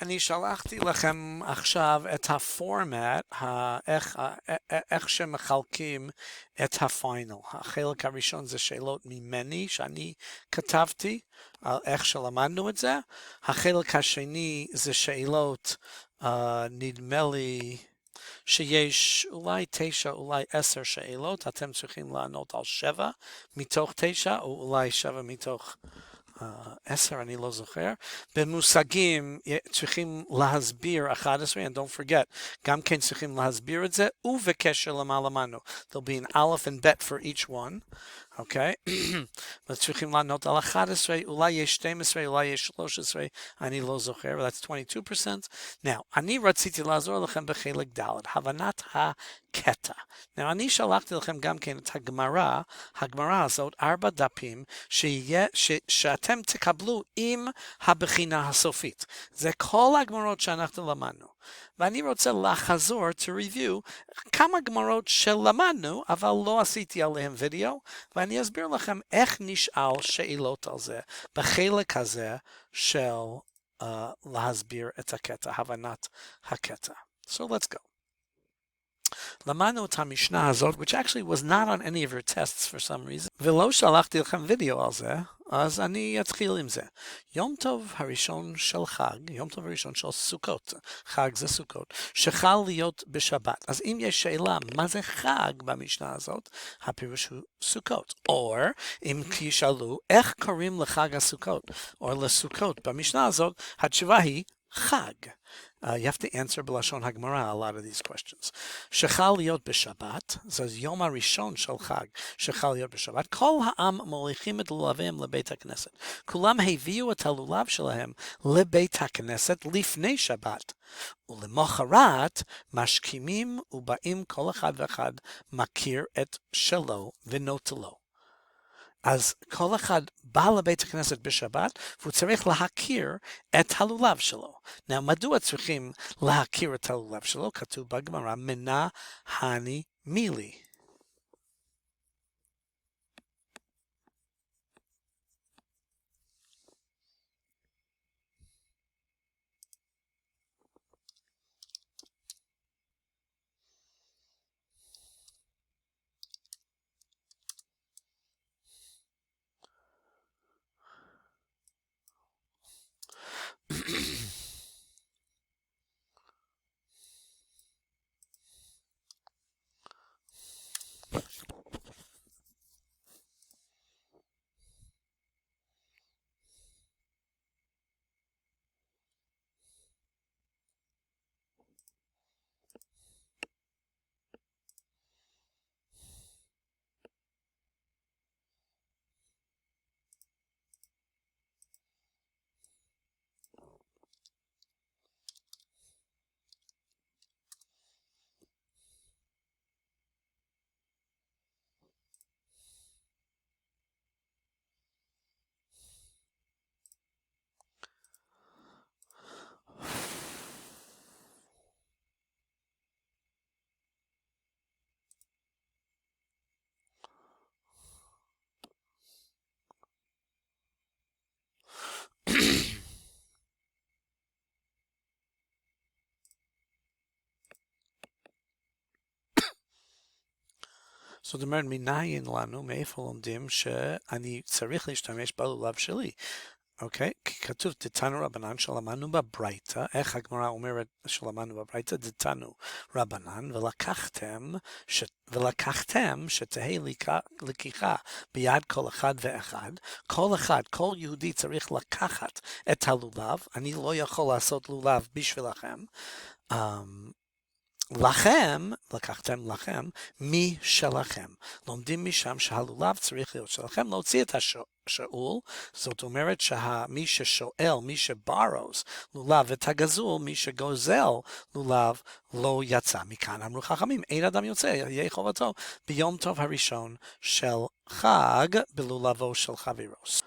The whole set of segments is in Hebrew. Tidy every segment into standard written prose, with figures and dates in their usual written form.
אני שלחתי לכם עכשיו את הפורמט, איך שמחלקים את הפיינל. החלק הראשון זה שאלות ממני שאני כתבתי על איך שלמדנו את זה. החלק השני זה שאלות, נדמה לי שיש אולי 9, אולי 10 שאלות, אתם צריכים לענות על 7 מתוך 9, או אולי 7 מתוך 10, אני לא זוכר. במושגים צריכים להסביר 11, and don't forget, גם כן צריכים להסביר את זה, ובקשר למה למדנו. There'll be an aleph and bet for each one, אוקיי? וצריכים לענות על 11, אולי יש 12, אולי יש 13, אני לא זוכר, that's 22%. Now, אני רציתי לעזור לכם בחלק ד', הבנת הקטע. Now, אני שלחתי לכם גם כן את הגמרא הזאת, 4 דפים, שאתם תקבלו עם הבחינה הסופית. זה כל הגמרות שאנחנו למדנו. ואני רוצה לחזור to review כמה גמרות שלמדנו, אבל לא עשיתי עליהם וידאו, ואני אסביר לכם איך נשאל שאלות על זה, בחלק הזה של להסביר את הקטע, הבנת הקטע. So let's go. למדנו את המשנה הזאת, which actually was not on any of your tests for some reason, ולא שלחתי לכם וידאו על זה, אז אני אתחיל עם זה. יום טוב הראשון של חג, יום טוב הראשון של סוכות, חג זה סוכות, שחל להיות בשבת. אז אם יש שאלה מה זה חג במשנה הזאת, הפירוש הוא סוכות. או אם תשאלו איך קוראים לחג הסוכות, או לסוכות במשנה הזאת, התשובה היא חג. You have to answer בלשון הגמרא a lot of these questions. שחל להיות בשבת, זה יום הראשון של חג, שחל להיות בשבת, כל העם מוליכים את לולביהם לבית הכנסת. כולם הביאו את הלולב שלהם לבית הכנסת לפני שבת. ולמחרת משכימים ובאים כל אחד ואחד מכיר את שלו ונוטלו. אז כל אחד בא לבית הכנסת בשבת, והוא צריך להכיר את הלולב שלו. מדוע צריכים להכיר את הלולב שלו? כתוב בגמרא, מנה הני מילי. זאת אומרת, מניין לנו, מאיפה לומדים שאני צריך להשתמש בלולב שלי. אוקיי? כי כתוב, דתנו רבנן שלמדנו בברייתא, איך הגמרא אומרת שלמדנו בברייתא? דתנו רבנן, ולקחתם שתהי לקיחה ביד כל אחד ואחד. כל אחד, כל יהודי צריך לקחת את הלולב, אני לא יכול לעשות לולב בשבילכם. לכם, לקחתם לכם, מי שלכם. לומדים משם שהלולב צריך להיות שלכם, להוציא את השאול, זאת אומרת שמי ששואל, מי שברוס לולב, ואת הגזול, מי שגוזל לולב, לא יצא מכאן. אמרו חכמים, אין אדם יוצא, יהיה חובתו ביום טוב הראשון של חג בלולבו של חברוס.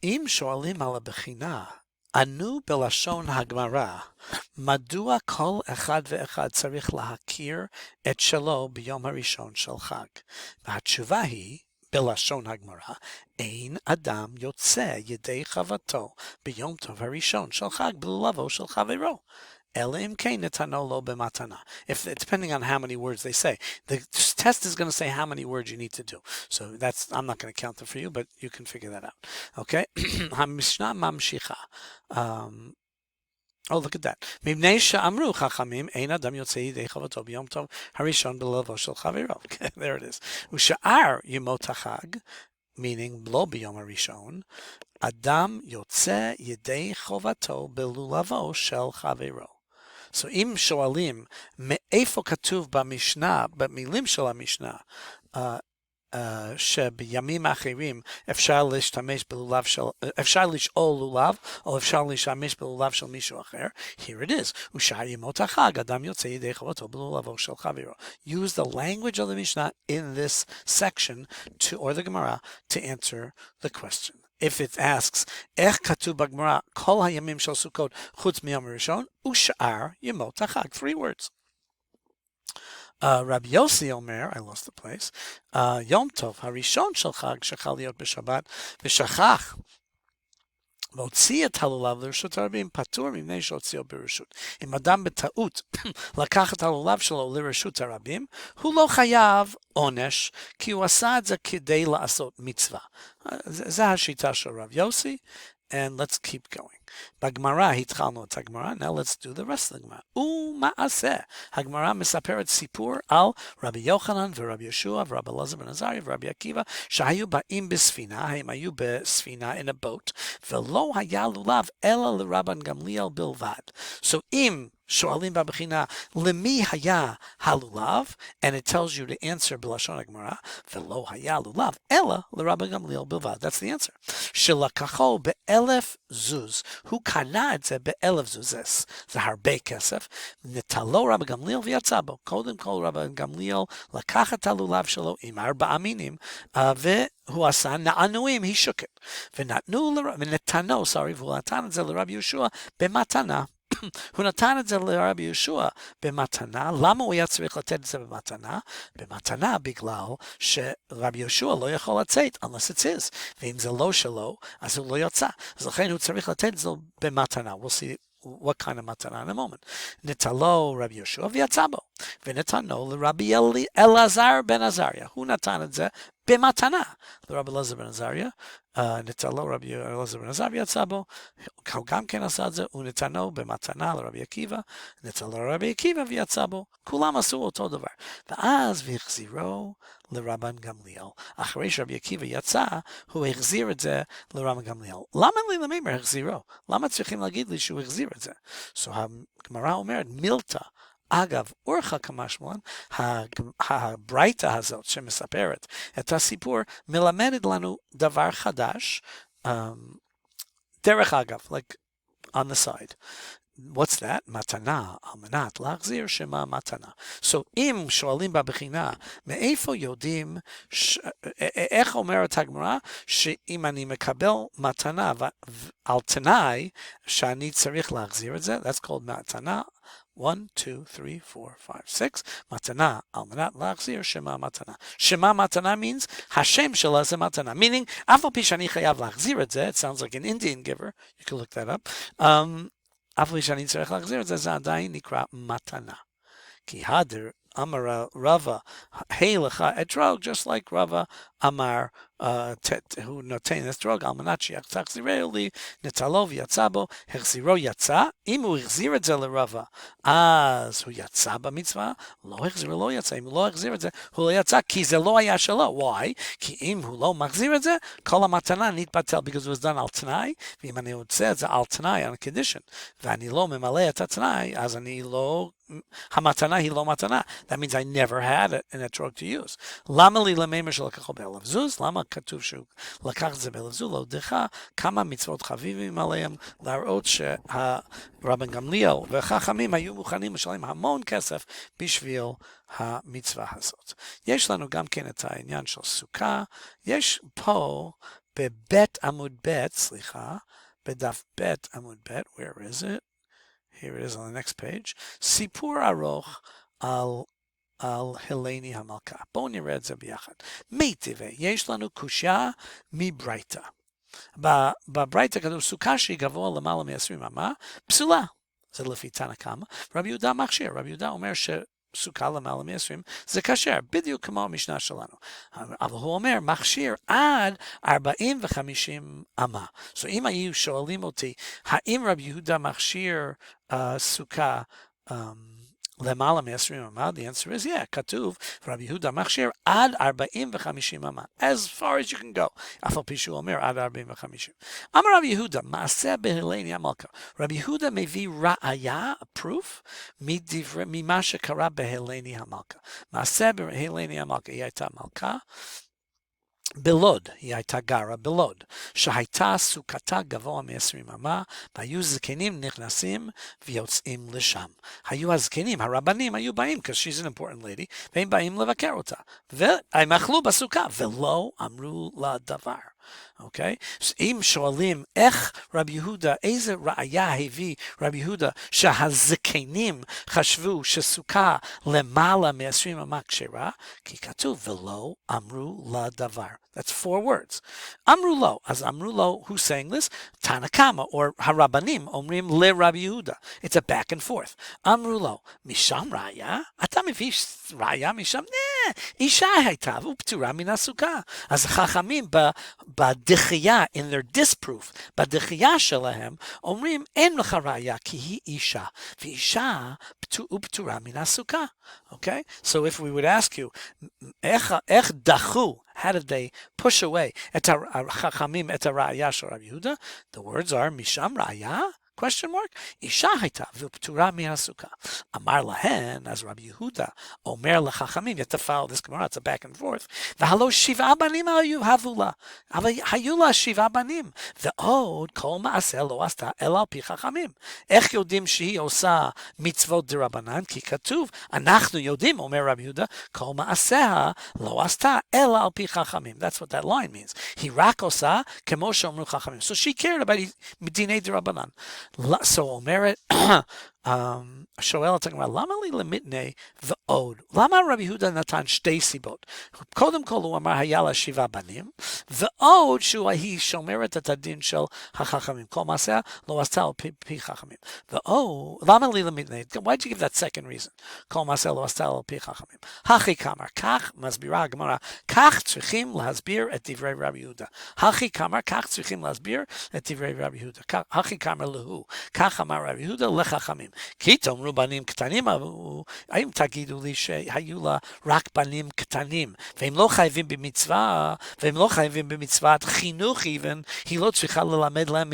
אם שואלים על הבחינה, ענו בלשון הגמרא, מדוע כל אחד ואחד צריך להכיר את שלו ביום הראשון של חג? והתשובה היא, בלשון הגמרא, אין אדם יוצא ידי חבטו ביום טוב הראשון של חג בלולבו של חברו. אלא אם כן נתנו לו במתנה. Depending on how many words they say. The test is going to say how many words you need to do. So I'm not going to count them for you, but you can figure that out. Okay? המשנה ממשיכה. Oh, look at that. מפני שאמרו חכמים, אין אדם יוצא ידי חבטו ביום טוב הראשון בלבבו של חברו. Okay, there it is. ושאר ימות החג, meaning לא ביום הראשון, אדם יוצא ידי חובתו בלולבו של חברו. So אם שואלים מאיפה כתוב במשנה, במילים של המשנה, שבימים אחרים אפשר להשתמש בלולב של, אפשר לשאול לולב, או אפשר להשתמש בלולב של מישהו אחר, here it is. ושאר ימות החג, אדם יוצא ידי חובתו בלולבו של חברו. Use the language of the Mishnah in this section, or the Gemara, to answer the question. If it asks, איך כתוב בגמרא כל הימים של סוכות חוץ מיום הראשון, ושאר ימות החג. 3 words. רבי יוסי אומר, I lost the place, יום טוב הראשון של חג שחל להיות בשבת, ושכח והוציא את הלולב לרשות הרבים, פטור מפני שהוציאו ברשות. אם אדם בטעות לקח את הלולב שלו לרשות הרבים, הוא לא חייב עונש, כי הוא עשה את זה כדי לעשות מצווה. זה השיטה של רב יוסי, and let's keep going. בגמרא התחלנו את הגמרא, now let's do the rest of the גמרא. ומעשה, הגמרא מספרת סיפור על רבי יוחנן ורבי ישוע ורבי אלעזר בן עזריה ורבי עקיבא, שהיו באים בספינה, הם היו בספינה in a boat, ולא היה לולב אלא לרבן גמליאל בלבד. So אם שואלים בבחינה, למי היה הלולב? And it tells you to answer בלשון הגמרא, ולא היה לולב, אלא לרבן גמליאל בלבד. That's the answer. שלקחו ב1,000 זוז, הוא קנה את זה ב1,000 זוזס, זה הרבה כסף, נטלו רבן גמליאל ויצא בו. קודם כל רבן גמליאל לקח את הלולב שלו עם 4 מינים, והוא עשה נענועים, he shook it. והוא נתן את זה לרבי יהושע במתנה. הוא נתן את זה לרבי יהושע במתנה. למה הוא היה צריך לתת את זה במתנה? במתנה בגלל שרבי יהושע לא יכול לצאת unless it's his. ואם זה לא שלו, אז הוא לא יוצא. אז לכן הוא צריך לתת את זה במתנה. We'll see what kind of מתנה in a moment. נטלו רבי יהושע ויצא בו. ונתנו לרבי אלעזר בן עזריה. הוא נתן את זה במתנה לרבי אלעזר בן עזריה. נטלו רבי אלעזר בן עזריה ויצא בו. הוא גם כן עשה את זה, הוא נתנו במתנה לרבי עקיבא, נטלו לרבי עקיבא ויצא בו. כולם עשו אותו דבר. ואז והחזירו לרבן גמליאל. אחרי שרבי עקיבא יצא, הוא החזיר את זה לרבן גמליאל. למה לי למימר החזירו? למה צריכים להגיד לי שהוא החזיר את זה? So הגמרא אומרת, מילתא. אגב, אורחה כמשמען, הברייתא הזאת שמספרת את הסיפור, מלמדת לנו דבר חדש, דרך אגב, like on the side. What's that? מתנה, על מנת להחזיר שמה מתנה. So, אם שואלים בבחינה, מאיפה יודעים, איך אומרת הגמרא, שאם אני מקבל מתנה על תנאי, שאני צריך להחזיר את זה, that's called מתנה, 1, 2, 3, 4, 5, 6, מתנה, על מנת להחזיר שמה מתנה. שמה מתנה means, השם שלה זה מתנה. Meaning, אף על פי שאני חייב להחזיר את זה, it sounds like an Indian giver, you can look that up, אף פי שאני צריך להחזיר את זה, זה עדיין נקרא מתנה. כי הדר אמר רבא, היי לך אתרוג, just like רבא אמר, הוא נותן אתרוג, על מנת שיחזירו לי, נטלו ויצא בו, החזירו יצא, אם הוא החזיר את זה לרבא, אז הוא יצא במצווה, לא החזירו, לא יצא, אם הוא לא החזיר את זה, הוא לא יצא, כי זה לא היה שלו, why? כי אם הוא לא מחזיר את זה, כל המתנה נתבטל, because it was done על תנאי, ואם אני רוצה את זה על תנאי, on a condition, ואני לא ממלא את התנאי, אז אני לא, המתנה היא לא מתנה. That means I never had an etrog to use. למה לי למימר שלקחו ב1,000 זוז? למה כתוב שהוא לקח את זה ב1,000 זוז? לא דחה כמה מצוות חביבים עליהם, להראות שהרבן גמליאל וחכמים היו מוכנים לשלם המון כסף בשביל המצווה הזאת. יש לנו גם כן את העניין של סוכה. יש פה בבית עמוד בית, סליחה, בדף בית עמוד בית, where is it? Here it is on the next page. סיפור ארוך על על הלני המלכה. בואו נראה את זה ביחד. מיטיבי, יש לנו קושיה מברייתא. בברייתא כתוב סוכה שהיא גבוה למעלה מ-20 אמה, פסולה. זה לפי תנא קמא. רבי יהודה מכשיר. רבי יהודה אומר סוכה למעלה מ-20 זה כשר, בדיוק כמו המשנה שלנו. אבל הוא אומר מכשיר עד 40 ו-50 אמה. So אם היו שואלים אותי, האם רבי יהודה מכשיר סוכה למעלה מ-20 אמה? The answer is yeah. כתוב רבי יהודה מכשיר עד 40 ו-50 אמה. As far as you can go. אף על פי שהוא אומר עד 40 ו-50. אמר רבי יהודה, מעשה בהלני המלכה. רבי יהודה מביא ראיה, proof, ממה שקרה בהלני המלכה. מעשה בהלני המלכה. היא הייתה מלכה בלוד, היא הייתה גרה בלוד, שהייתה סוכתה גבוה מ-20 אמה, והיו זקנים נכנסים ויוצאים לשם. היו הזקנים, הרבנים היו באים, because she's an important lady, והם באים לבקר אותה. והם אכלו בסוכה, ולא אמרו לה דבר. אוקיי? אם שואלים איך רבי יהודה, איזה ראיה הביא רבי יהודה שהזקנים חשבו שסוכה למעלה מ-20 אמה כשרה, כי כתוב ולא אמרו לה דבר. That's 4 words. אמרו לו, אז אמרו לו, who's saying this? תנא קמא, או הרבנים אומרים לרבי יהודה. It's a back and forth. אמרו לו, משם ראיה? אתה מביא ראיה משם? אישה הייתה ופטורה מן הסוכה. אז חכמים בדחייה, in their disproof, בדחייה שלהם, אומרים, אין לך ראיה, כי היא אישה, ואישה ופטורה מן הסוכה. Okay? So if we would ask you, איך דחו, how did they push away את החכמים, את הראיה של רבי יהודה? The words are, משם ראיה? question mark? אישה הייתה ופטורה מהסוכה. אמר להן, אז רבי יהודה אומר לחכמים, you have to follow this Gemara, it's a back and forth, והלא 7 בנים הבו לה, אבל היו לה 7 בנים, ועוד כל מעשה לא עשתה אלא על פי חכמים. איך יודעים שהיא עושה מצוות דרבנן? כי כתוב, אנחנו יודעים, אומר רבי יהודה, כל מעשיה לא עשתה אלא על פי חכמים. That's what that line means. היא רק עושה כמו שאומרו חכמים. So she cared about מדיני דרבנן. So אומרת, שואל את הגמרא, למה לי למתנה ועוד? למה רבי יהודה נתן 2 סיבות? קודם כל הוא אמר, היה לה 7 בנים, ועוד שהיא שומרת את הדין של החכמים. כל מעשה לא עשתה על פי חכמים. ועוד, למה לי למתנה? Why did you give that second reason? כל מעשה לא עשתה על פי חכמים. הכי כמר, כך מסבירה הגמרא, כך צריכים להסביר את דברי רבי יהודה. הכי כמר, כך צריכים להסביר את דברי רבי יהודה. הכי כמר להו, כך אמר רבי יהודה לחכמים. כי תאמרו בנים קטנים, האם תגידו לי שהיו לה רק בנים קטנים, והם לא חייבים במצווה, והם לא חייבים במצוות חינוך even, היא לא צריכה ללמד להם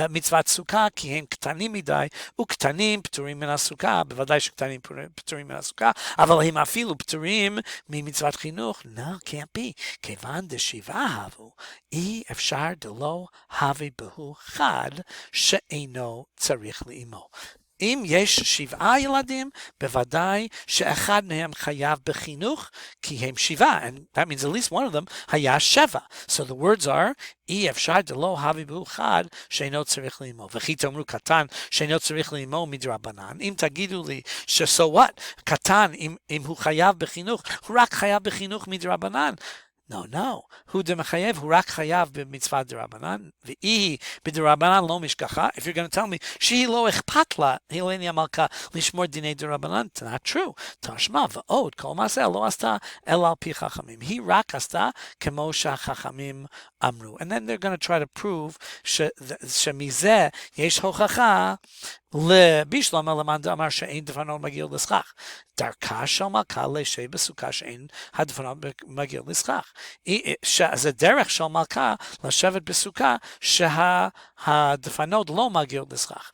מצוות סוכה, כי הם קטנים מדי, וקטנים פטורים מן הסוכה, בוודאי שקטנים פטורים מן הסוכה, אבל הם אפילו פטורים ממצוות חינוך. No, can't be. כיוון דשבעה הבו, אי אפשר דלא הווי בהו חד, שאינו צריך לאמו. אם יש 7 ילדים, בוודאי שאחד מהם חייב בחינוך, כי הם 7, and that means at least one of them היה 7. So the words are, אי אפשר דלא הווי בהו חד, שאינו צריך לאמו. וכי תאמרו קטן, שאינו צריך לאמו מדרבנן. אם תגידו לי so what? קטן, אם הוא חייב בחינוך, הוא רק חייב בחינוך מדרבנן. No. הוא דמחייב, הוא רק חייב במצוות דרבנן, והיא בדרבנן לא משכחה. If you're going to tell me שהיא לא אכפת לה, הלני המלכה, לשמור דיני דרבנן, it's not true. תשמע, ועוד, כל מעשה לא עשתה אלא על פי חכמים. היא רק עשתה כמו שהחכמים אמרו. And then they're going to try to prove שמזה יש הוכחה לבישלמה למאן דאמר שאין דפנות מגיע לסכך. דרכה של מלכה לשב בסוכה שאין הדפנות מגיע לסכך. זה דרך של מלכה לשבת בסוכה שהדפנות לא מגיע לסכך.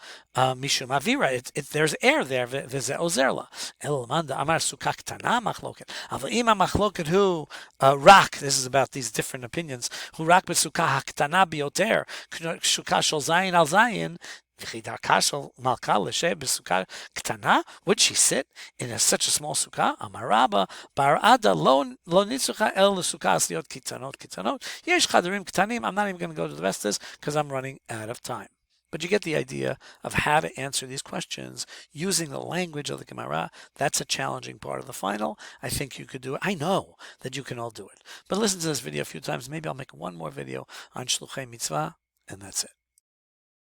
משום אווירה, there's air there, וזה עוזר לה. אלא למאן דאמר סוכה קטנה מחלוקת. אבל אם המחלוקת הוא רק, this is about these different opinions, הוא רק בסוכה הקטנה ביותר, סוכה של זין על זין, וכי דרכה של מלכה לשב בסוכה קטנה, would she sit in such a small סוכה? אמר רבא, ברעדה לא נצטרכה אלא לסוכה עשיות קטנות. יש חדרים קטנים, I'm not even going to go to the rest of this, because I'm running out of time. But you get the idea of how to answer these questions using the language of the Gemara. That's a challenging part of the final. I think you could do it. I know that you can all do it. But listen to this video a few times. Maybe I'll make one more video on Shluchei Mitzvah, and that's it.